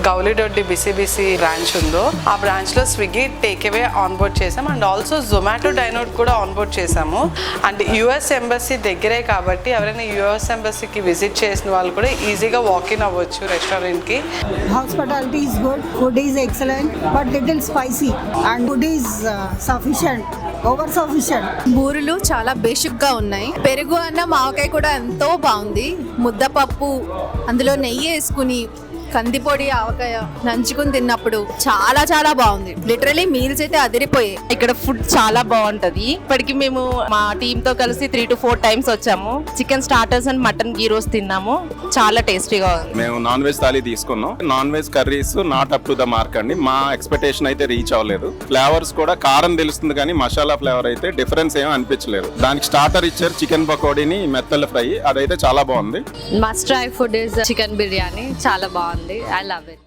Gowlidoddi Bisi Bisi branch ఉందో ఆ branch లో Swiggy take away on board చేసాం అండ్ ఆల్సో జొమాటో డైనోట్ కూడా ఆన్ బోర్డ్ చేసాము. అండ్ యుఎస్ ఎంబసీ దగ్గరే కాబట్టి ఎవరైనా యుఎస్ ఎంబసీకి విజిట్ చేసిన వాళ్ళు కూడా ఈజీగా వాకిన్ అవ్వచ్చు రెస్టారెంట్ కి. Hospitality is good, food is excellent, but little spicy and food is sufficient, over sufficient. బూరులు చాలా బేసిక్ గా ఉన్నాయి. పెరుగు అన్న మావకాయ కూడా ఎంతో బాగుంది. ముద్దపప్పు అందులో నెయ్యి వేసుకుని కందిపొడి ఆవకాయ నంచుకుని తిన్నప్పుడు చాలా చాలా బాగుంది. లిటరలీ మీల్స్ అయితే అదిరిపోయాయి. ఇక్కడ ఫుడ్ చాలా బాగుంటది. ఇప్పటికి మేము మా టీమ్ తో కలిసి 3 to 4 times వచ్చాము. Chicken starters and mutton ghee roast తిన్నాము. చాలా టేస్టీగా ఉంది. మేము నాన్ వెజ్ థాలీ తీసుకున్నాం. Non veg curries not up to the mark అండి. మా ఎక్స్పెక్టేషన్ అయితే రీచ్ అవ్వలేదు. ఫ్లేవర్స్ కూడా కారం తెలుస్తుంది కానీ మసాలా ఫ్లేవర్ అయితే డిఫరెన్స్ ఏమీ అనిపించలేదు. దానికి స్టార్టర్ ఇచ్చారు చికెన్ పకోడీని మెత్తల ఫ్రై, అదైతే చాలా బాగుంది. Must try food is chicken biryani, చాలా బాగుంది. I love it.